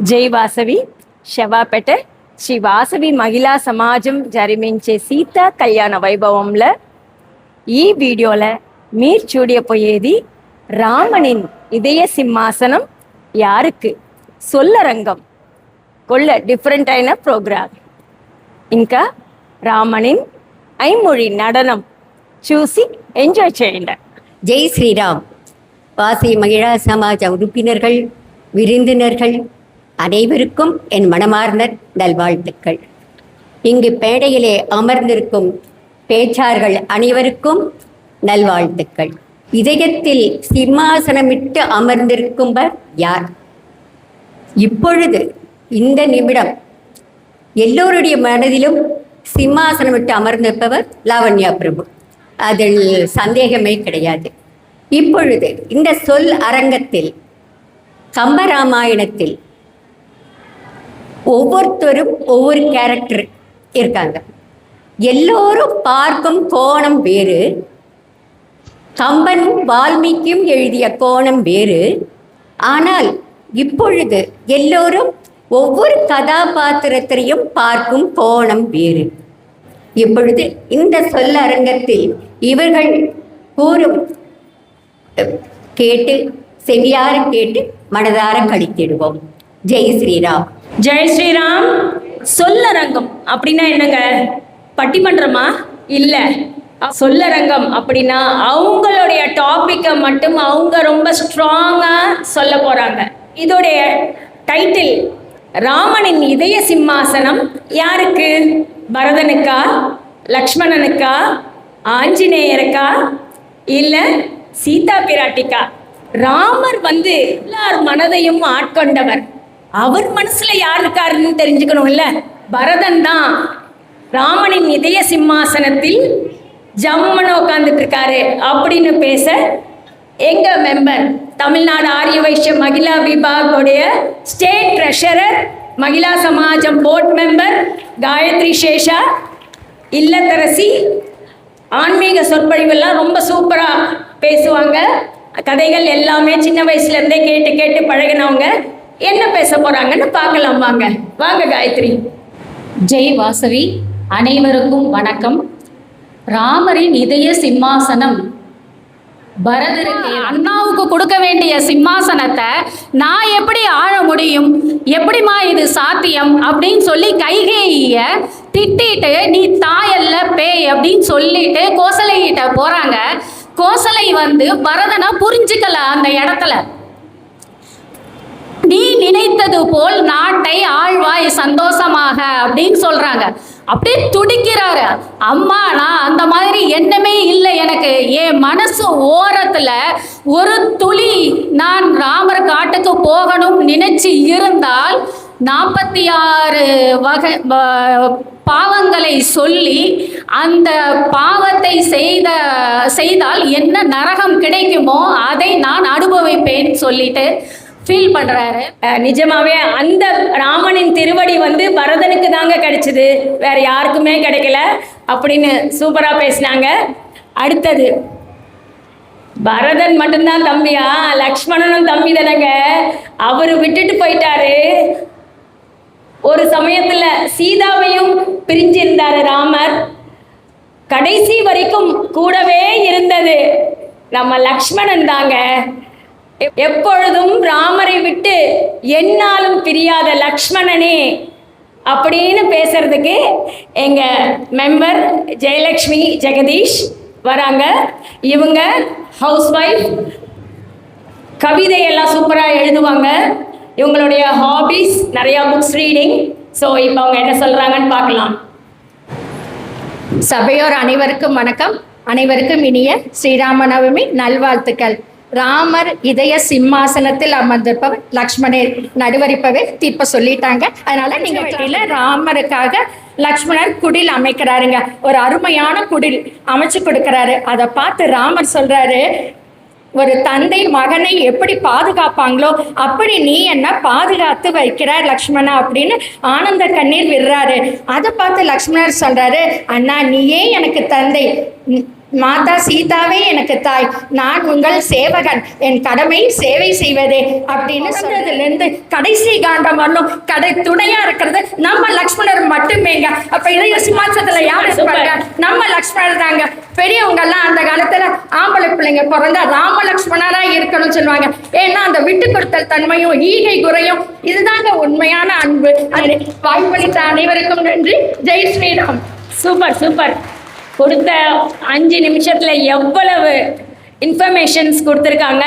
జై వాసవి శవాపేట శ్రీ వాసవి మహిళా సమాజం జరిమించే సీతా కళ్యాణ వైభవంలో ఈ వీడియోలో మీరు చూడపోయేది ராமனின் இதய சிம்மாசனம் யாருக்கு சொல்லரங்கம் கொள்ள டிஃப்ரெண்டான ப்ரோக்ராம் ఇంకా రామనిన్ ఐమొழி நடனம் చూసి ఎంజాయ్ చేయండి. ஜெய் ஸ்ரீராம். வாசி மகிழா சமாஜ உறுப்பினர்கள், விருந்தினர்கள் அனைவருக்கும் என் மனமார்ந்த நல்வாழ்த்துக்கள். இங்கு பேடையிலே அமர்ந்திருக்கும் பேச்சார்கள் அனைவருக்கும் நல்வாழ்த்துக்கள். இதயத்தில் சிம்மாசனமிட்டு அமர்ந்திருக்கும்பர் யார்? இப்பொழுது இந்த நிமிடம் எல்லோருடைய மனதிலும் சிம்மாசனமிட்டு அமர்ந்திருப்பவர் லாவண்யா பிரபு. அதில் சந்தேகமே கிடையாது. இப்பொழுது இந்த சொல் அரங்கத்தில் கம்பராமாயணத்தில் ஒவ்வொருத்தரும் ஒவ்வொரு கேரக்டர் இருக்காங்க. எல்லோரும் பார்க்கும் கோணம் வேறு. கம்பனும் வால்மீகியும் எழுதிய கோணம் வேறு. ஆனால் இப்பொழுது எல்லோரும் ஒவ்வொரு கதாபாத்திரத்தையும் பார்க்கும் கோணம் வேறு. இப்பொழுது இந்த சொல்லரங்கத்தில் இவர்கள் கூறும் கேட்டு செவியார கேட்டு மனதார கழித்திடுவோம். ஜெய் ஸ்ரீராம். ஜெய் ஸ்ரீராம். சொல்லரங்கம் அப்படின்னா என்னங்க? பட்டிமன்றமா? இல்லை. சொல்லரங்கம் அப்படின்னா அவங்களுடைய டாப்பிக்கை மட்டும் அவங்க ரொம்ப ஸ்ட்ராங்காக சொல்ல போகிறாங்க. இதோடைய டைட்டில் ராமனின் இதய சிம்மாசனம் யாருக்கு? பரதனுக்கா, லக்ஷ்மணனுக்கா, ஆஞ்சநேயருக்கா, இல்லை சீதா பிராட்டிக்கா? ராமர் எல்லார் மனதையும் ஆட்கொண்டவர். அவர் மனசுல யார் இருக்காருன்னு தெரிஞ்சுக்கணும்ல. பரதன் தான் ராமனின் இதய சிம்மாசனத்தில் ஜம்மன் உட்காந்துட்டு இருக்காரு அப்படின்னு பேச எங்க மெம்பர் தமிழ்நாடு ஆரிய வைஷ்ய மகிழா விபாகோடைய ஸ்டேட் ட்ரெஷரர், மகிழா சமாஜம் போர்ட் மெம்பர் காயத்ரி சேஷா, இல்லத்தரசி, ஆன்மீக சொற்பொழிவெல்லாம் ரொம்ப சூப்பராக பேசுவாங்க. கதைகள் எல்லாமே சின்ன வயசுலேருந்தே கேட்டு கேட்டு பழகினவங்க. என்ன பேச போகிறாங்கன்னு பார்க்கலாம். வாங்க வாங்க காயத்ரி. ஜெய் வாசவி. அனைவருக்கும் வணக்கம். ராமரின் இதய சிம்மாசனம் பரதருக்கு, அண்ணாவுக்கு கொடுக்க வேண்டிய சிம்மாசனத்தை நான் எப்படி ஆழ முடியும், எப்படிமா இது சாத்தியம் அப்படின்னு சொல்லி கைகேயிய திட்டிட்டு நீ தாயல்ல பேய் அப்படின்னு சொல்லிட்டு கோசலைகிட்ட போறாங்க. கோசலை பரதனை புரிஞ்சுக்கல. அந்த இடத்துல நீ நினைத்தது போல் நாட்டை ஆழ்வாய் சந்தோஷமாக அப்படின்னு சொல்றாங்க. அப்படியே துடிக்கிறாரு. அம்மா, நான் அந்த மாதிரி எண்ணமே இல்லை. எனக்கு என் மனசு ஓரத்துல ஒரு துளி நான் ராமர் காட்டுக்கு போகணும் நினைச்சு இருந்தால் 46 வகை பாவங்களை சொல்லி அந்த பாவத்தை செய்தால் என்ன நரகம் கிடைக்குமோ அதை நான் அனுபவிப்பேன் சொல்லிட்டு ஃபீல் பண்றாரு. நிஜமாவே அந்த ராமனின் திருவடி பரதனுக்கு தாங்க கிடைச்சது, வேற யாருக்குமே கிடைக்கல அப்படின்னு சூப்பரா பேசினாங்க. அடுத்தது, பரதன் மட்டும்தான் தம்பியா? லக்ஷ்மணனும் தம்பி தானங்க. அவரு விட்டுட்டு போயிட்டாரு. ஒரு சமயத்துல சீதாவையும் பிரிஞ்சிருந்தாரு ராமர். கடைசி வரைக்கும் கூடவே இருந்தது நம்ம லக்ஷ்மணன் தாங்க. எப்பொழுதும் ராமரை விட்டு என்னாலும் பிரியாத லக்ஷ்மணனே அப்படின்னு பேசுறதுக்கு எங்க மெம்பர் ஜெயலக்ஷ்மி ஜெகதீஷ் வராங்க. இவங்க ஹவுஸ் ஒய்ஃப், கவிதையெல்லாம் சூப்பராக எழுதுவாங்க. இவங்களுடைய ஹாபீஸ் நிறையா புக்ஸ் ரீடிங். ஸோ இப்போ அவங்க என்ன சொல்கிறாங்கன்னு பார்க்கலாம். சபையோர் அனைவருக்கும் வணக்கம். அனைவருக்கும் இனிய ஸ்ரீராம நவமி நல்வாழ்த்துக்கள். ராமர் இதய சிம்மாசனத்தில் அமர்ந்திருப்பவர் லக்ஷ்மணர், நடுவரிப்பவே தீர்ப்ப சொல்லிட்டாங்க. அதனால நீங்க வீட்டில ராமருக்காக லக்ஷ்மணர் குடில் அமைக்கிறாருங்க. ஒரு அருமையான குடில் அமைச்சு கொடுக்கிறாரு. அதை பார்த்து ராமர் சொல்றாரு, ஒரு தந்தை மகனை எப்படி பாதுகாப்பாங்களோ அப்படி நீ என்ன பாதுகாத்து வைக்கிறார் லக்ஷ்மணா அப்படின்னு ஆனந்த கண்ணீர் விடுறாரு. அதை பார்த்து லக்ஷ்மணர் சொல்றாரு, அண்ணா நீயே எனக்கு தந்தை, மாதா சீதாவே எனக்கு தாய், நான் உங்கள் சேவகன், என் கடமை சேவை செய்வதே அப்படின்னு சொன்னதுலேருந்து கடைசி காண்டம் வரணும் துணையா இருக்கிறது நம்ம லக்ஷ்மணர் மட்டுமேங்க. அப்ப இதய சிம்மாசனத்துல யார் இருப்பாங்க? நம்ம லக்ஷ்மணர் தாங்க. பெரியவங்க எல்லாம் அந்த காலத்துல ஆம்பளை பிள்ளைங்க பிறந்தா ராம லக்ஷ்மணரா இருக்கணும்னு சொல்லுவாங்க. ஏன்னா அந்த விட்டு கொடுத்தல் தன்மையும் ஈகை குறையும் இதுதாங்க உண்மையான அன்பு. வாய்ப்பளித்த அனைவருக்கும் நன்றி. ஜெய் ஸ்ரீராம். Super super. கொடுத்த 5 நிமிஷத்துல எவ்வளவு இன்ஃபர்மேஷன்ஸ் கொடுத்துருக்காங்க.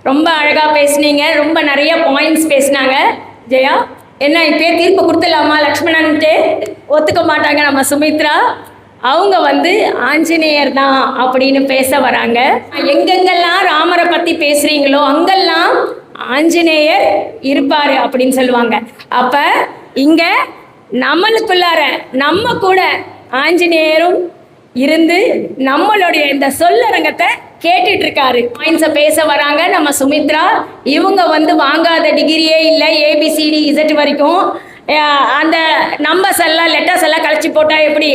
ரொம்ப அழகா பேசுனீங்க, ரொம்ப நிறைய பாயிண்ட்ஸ் பேசினாங்க. ஜெயா, என்ன இப்பயே தீர்ப்பு கொடுத்துடலாமா? லக்ஷ்மணன்ட்டு ஒத்துக்க மாட்டாங்க நம்ம சுமித்ரா. அவங்க வந்து ஆஞ்சநேயர் தான் அப்படின்னு பேச வராங்க. எங்கெங்கெல்லாம் ராமரை பற்றி பேசுகிறீங்களோ அங்கெல்லாம் ஆஞ்சநேயர் இருப்பார் அப்படின்னு சொல்லுவாங்க. அப்போ இங்கே நம்மளுக்குள்ளார நம்ம கூட ஆஞ்சநேயரும் இருந்து நம்மளுடைய இந்த சொல்லரங்கத்தை கேட்டுட்டு இருக்காரு. பாயிண்ட்ஸை பேச வராங்க நம்ம சுமித்ரா. இவங்க வந்து வாங்காத டிகிரியே இல்லை, ABCD Z வரைக்கும். அந்த நம்பர்ஸ் எல்லாம் லெட்டர்ஸ் எல்லாம் கழிச்சு போட்டால் எப்படி,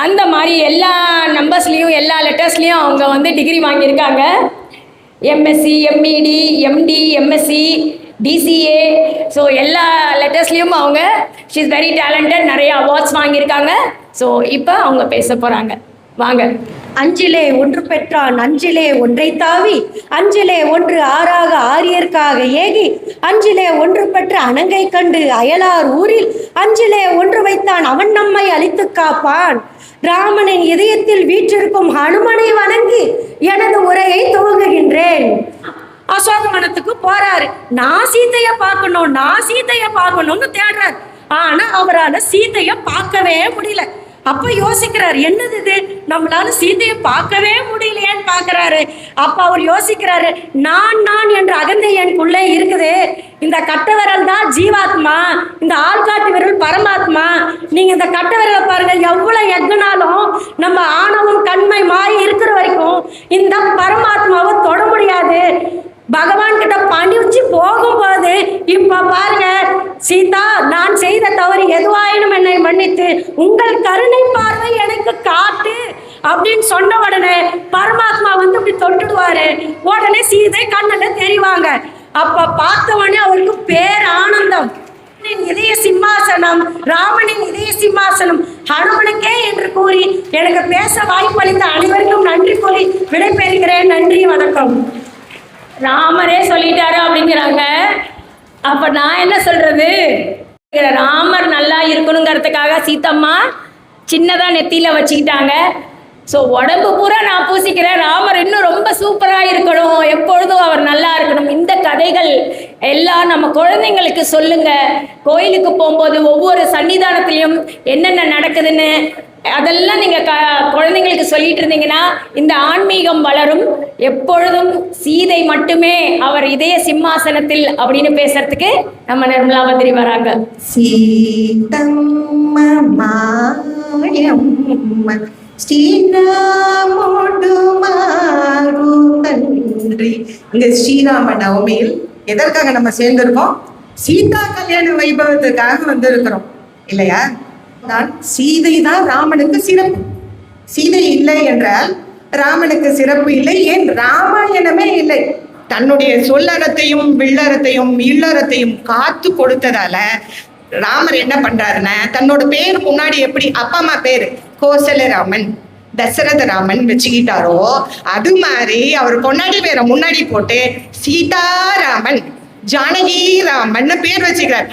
அந்த மாதிரி எல்லா நம்பர்ஸ்லேயும் எல்லா லெட்டர்ஸ்லேயும் அவங்க வந்து டிகிரி வாங்கியிருக்காங்க. MSc, MED, MD, MSc, DCA. So எல்லா லெட்டர்ஸ்லேயும் அவங்க ஷி இஸ் வெரி டேலண்டட், நிறைய அவார்ட்ஸ் வாங்கியிருக்காங்க. ஸோ இப்போ அவங்க பேச போகிறாங்க. வாங்க. அஞ்சிலே ஒன்று பெற்றான் அஞ்சிலே ஒன்றை தாவி, அஞ்சிலே ஒன்று ஆறாக ஆரியர்க்காக ஏகி, அஞ்சிலே ஒன்று பெற்ற அணங்கை கண்டு அயலார் ஊரில், அஞ்சிலே ஒன்று வைத்தான் அவன் நம்மை அழித்து காப்பான். ராமனின் இதயத்தில் வீற்றிருக்கும் ஹனுமனை வணங்கி எனது உரையை துவங்குகின்றேன். அசோகவனத்துக்கு போறாரு. நான் சீதைய பார்க்கணும்னு தேடுறாரு. ஆனா அவரால் சீதைய பார்க்கவே முடியல. அப்ப யோசிக்கிறார், என்னது இது, நம்மளால சீதையை பார்க்கவே முடியலையேன்னு பார்க்கறாரு. அப்ப அவர் யோசிக்கிறாரு, நான் என்ற அகந்தை எனக்குள்ளே இருக்குது. இந்த கட்ட விரல் தான் ஜீவாத்மா, இந்த ஆள்காட்டு விரல் பரமாத்மா. நீங்க இந்த கட்ட விரலை பாருங்க, எவ்வளவு எக்குனாலும் நம்ம ஆணவம் கண்மை மாய இருக்கிற வரைக்கும் இந்த பரமாத்மாவை தொட முடியாது. பகவான் கிட்ட பணிச்சு போகும்போது இப்ப பாருங்க, சீதா நான் செய்த தவறு எதுவாயினும் என்னை மன்னித்து உங்கள் கருணை பார்வை எனக்கு காட்டு அப்படின்னு சொன்ன உடனே பரமாத்மா வந்து இப்படி தொட்டுடுவாரு. உடனே சீதை கண்ணுல தெரிவாங்க. அப்ப பார்த்தவொடனே அவருக்கு பேர் ஆனந்தம். இதய சிம்மாசனம், ராமனின் இதய சிம்மாசனம் ஹனுமனுக்கே என்று கூறி எனக்கு பேச வாய்ப்பளித்த அனைவருக்கும் நன்றி கூறி விடைபெறுகிறேன். நன்றி, வணக்கம். ராமரே சொல்லிட்டாரு அப்படிங்கிறாங்க. அப்ப நான் என்ன சொல்றது? ராமர் நல்லா இருக்கணுங்கிறதுக்காக சீத்தம்மா சின்னதா நெத்தியில வச்சுக்கிட்டாங்க. ஸோ உடம்பு பூரா நான் பூசிக்கிறேன், ராமர் இன்னும் ரொம்ப சூப்பராக இருக்கணும், எப்பொழுதும் அவர் நல்லா இருக்கணும். இந்த கதைகள் எல்லாம் நம்ம குழந்தைங்களுக்கு சொல்லுங்க. கோயிலுக்கு போகும்போது ஒவ்வொரு சன்னிதானத்துலேயும் என்னென்ன நடக்குதுன்னு அதெல்லாம் நீங்கள் குழந்தைங்களுக்கு சொல்லிட்டு இருந்தீங்கன்னா இந்த ஆன்மீகம் வளரும். எப்பொழுதும் சீதை மட்டுமே அவர் இதய சிம்மாசனத்தில் அப்படின்னு பேசுறதுக்கு நம்ம நிர்மலா வந்திரி வராங்க. இங்க ஸ்ரீராம நவமியில் எதற்காக நம்ம சேர்ந்திருக்கோம்? சீதா கல்யாண வைபவத்துக்காக வந்திருக்கிறோம் இல்லையா? நான் சீதை தான் ராமனுக்கு சிறப்பு. சீதை இல்லை என்றால் ராமனுக்கு சிறப்பு இல்லை. ஏன் ராமாயணமே இல்லை. தன்னுடைய சொல்லறத்தையும் வில்லறத்தையும் இல்லறத்தையும் காத்து கொடுத்ததால ராமர் என்ன பண்றாருன்னா, தன்னோட பேர் முன்னாடி எப்படி அப்பா அம்மா பேரு கோசலராமன் தசரத ராமன் வச்சுக்கிட்டாரோ அது மாதிரி அவர் பொன்னாடி பேரை முன்னாடி போட்டு சீதாராமன் ஜானகி ராமன் பேர் வச்சுக்கிறார்.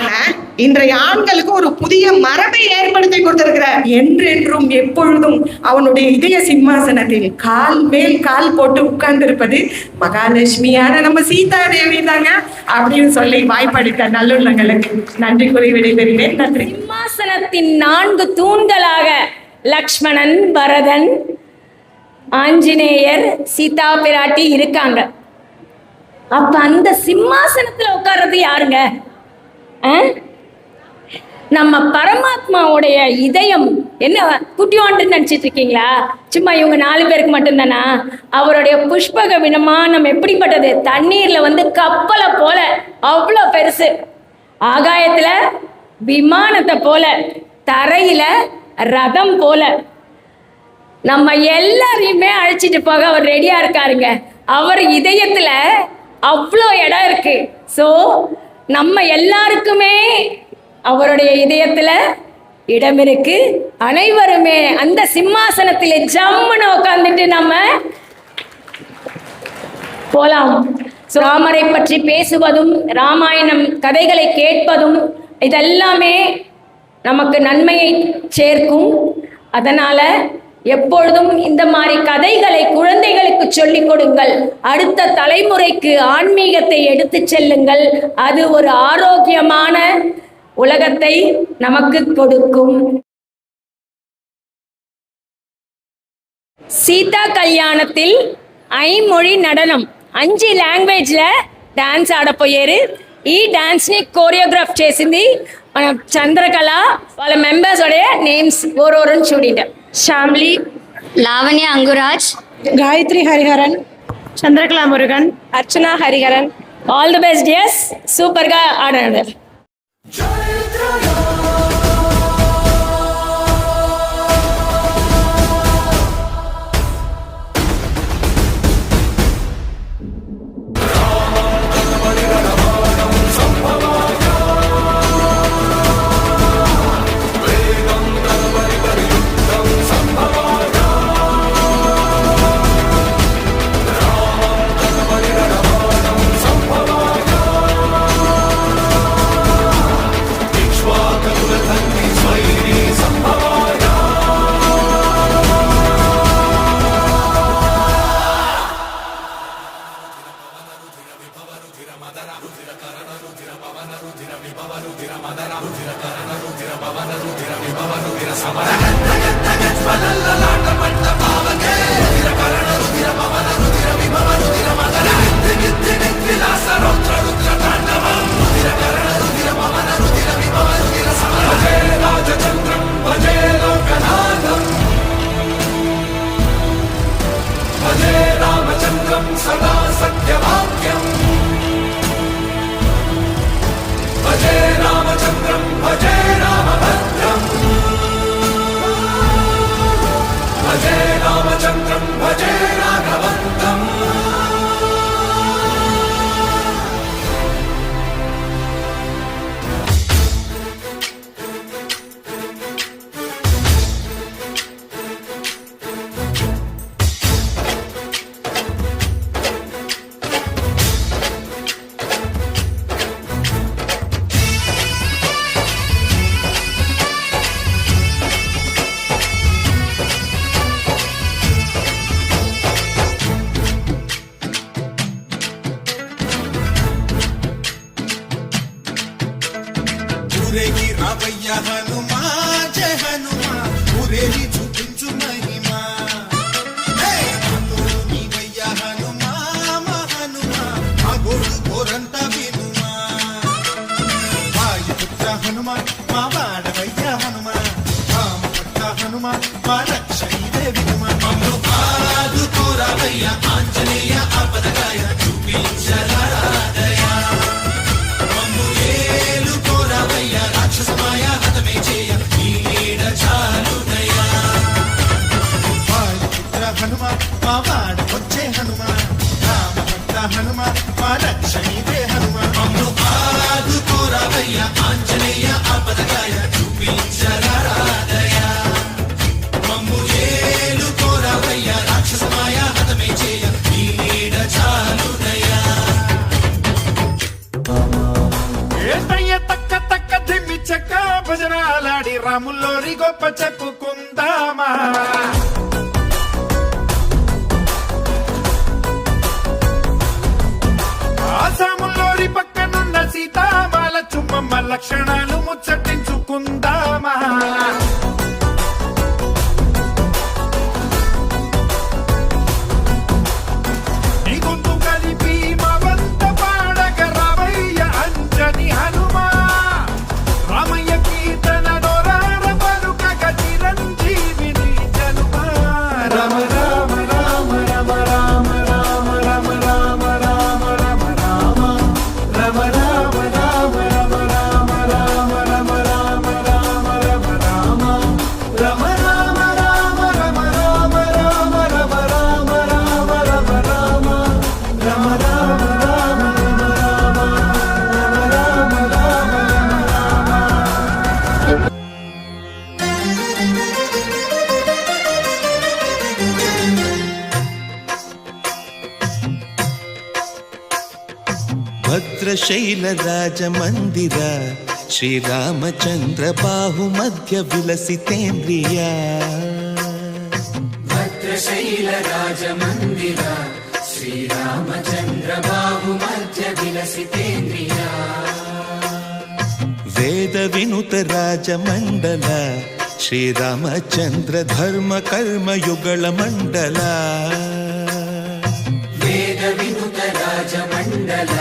இன்றைய ஆண்களுக்கு ஒரு புதிய மரபை ஏற்படுத்தி கொடுத்திருக்கிறார். என்றென்றும் எப்பொழுதும் அவனுடைய இதய சிம்மாசனத்தில் கால் மேல் கால் போட்டு உட்கார்ந்து இருப்பது மகாலட்சுமியான நம்ம சீதா தேவி தாங்க அப்படின்னு சொல்லி வாய்ப்பளித்த நல்லுள்ளங்களுக்கு நன்றி கூறி விடைபெறுகிறேன். நன்றி. சிம்மாசனத்தின் 4 தூண்களாக லக்ஷ்மணன், பரதன், ஆஞ்சநேயர், சீதா பிராட்டி இருக்காங்க. அப்ப அந்த சிம்மாசனத்துல உட்கார்றது யாருங்க? நம்ம பரமாத்மாவுடைய இதயம். என்ன குட்டியோண்டு நினைச்சிட்டு இருக்கீங்களா? சும்மா இவங்க 4 பேருக்கு மட்டும்தானா? அவருடைய புஷ்பக விமானம் எப்படிப்பட்டது? தண்ணீர்ல வந்து கப்பலை போல அவ்வளோ பெருசு, ஆகாயத்துல விமானத்தை போல, தரையில ரதம் போல. நம்ம எல்லாரையுமே அழைச்சிட்டு போக அவர் ரெடியா இருக்காருங்க. அவர் இதயத்துல அவ்வளோ இடம் இருக்கு. ஸோ நம்ம எல்லாருக்குமே அவருடைய இதயத்துல இடம் இருக்கு. அனைவருமே அந்த சிம்மாசனத்தில் ஜம்முன்னு உட்காந்துட்டு நம்ம போலாம். ராமரை பற்றி பேசுவதும் ராமாயணம் கதைகளை கேட்பதும் இதெல்லாமே நமக்கு நன்மையை சேர்க்கும். அதனால எப்பொழுதும் இந்த மாதிரி கதைகளை குழந்தைகளுக்கு சொல்லிக் கொடுங்கள். அடுத்த தலைமுறைக்கு ஆன்மீகத்தை எடுத்து செல்லுங்கள். அது ஒரு ஆரோக்கியமான உலகத்தை நமக்கு கொடுக்கும். சீதா கல்யாணத்தில் ஐமொழி நடனம் 5 లాంగ్వేజ్ల డాన్స్ ఆడపోయారు. ఈ డాన్స్ని కోరియోగ్రాఫ్ చేసింది మన చంద్రకళ. వాళ్ళ మెంబర్స్ నేమ్స్ ఓరోరని చూడండి. Shamli, Lavanya Anguraj, Gayathri Hariharan, Chandrakala Murugan, Archana Hariharan. All the best. Yes, సూపర్గా ఆడారు. భజనాలాడి రాముల్లోరి గొప్ప చెప్పుకుందామా. ఆసాముల్లోరి పక్కనున్న సీతామాల చుమ్మమ్మ లక్షణాలు ముచ్చటించుకుందామా. నీ గొంతు కలిపి మా వంత పాడగ రామయ్య అంజని హనుమా. రామయ్య కీర్తన డోరార పలుకగ చిరంజీవిని జనుమా. రామ రామ రామ రామ రామ రామ రామ రామ రామ రామ రామ రామ రామ రామ రామ రామ రామ भद्रशैलराजमन्दिर श्रीरामचन्द्र बाहुमध्य विलसितेन्द्रिया भद्रशैलराजमन्दिर श्रीरामचन्द्र बाहुमध्य विलसितेन्द्रिया वेदविनुत राजमण्डल श्रीरामचन्द्र धर्म कर्म युगल मण्डल वेदविनुत राजमण्डल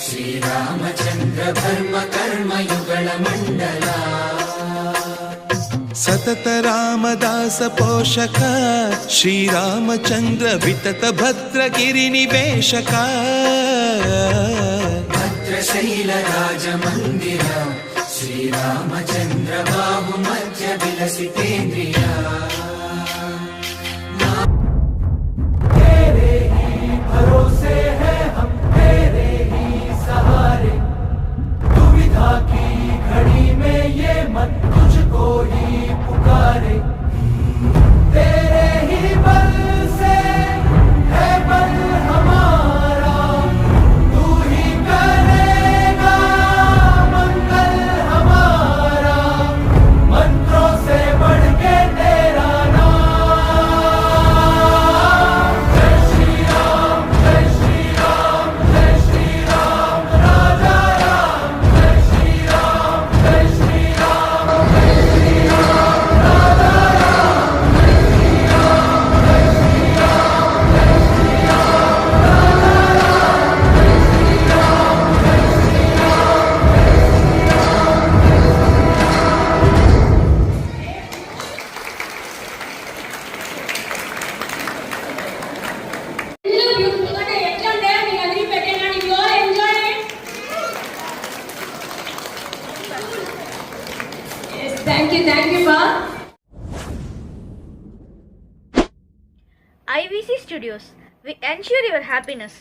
श्रीरामचन्द्र धर्म कर्म युगल मण्डल सतत रामदास पोषक श्रीरामचन्द्र वितत भद्रगिरि निवेशक भद्रशैलराजमन्दिर श्रीरामचन्द्र बाहुमध्य विलसितेन्द्रिया तेरे ही भरोसे है हम, तेरे ही सहारे, दुविधा की घड़ी में ये मन तुझको ही पुकारे। तेरे ही बल से है बल हमारा, तू ही करेगा मंगल हमारा, मंत्रों से बढ़ के तेरा नाम। जय श्री राम, जय श्री राम, जय श्री राम, राजा राम, जय श्री राम, जय श्री राम, जय श्री राम, राजा राम, जय श्री राम, जय श्री राम, जय श्री राम, राजा राम, जय श्री राम, जय Shri Thank you, Pa. IVC Studios. We ensure your happiness.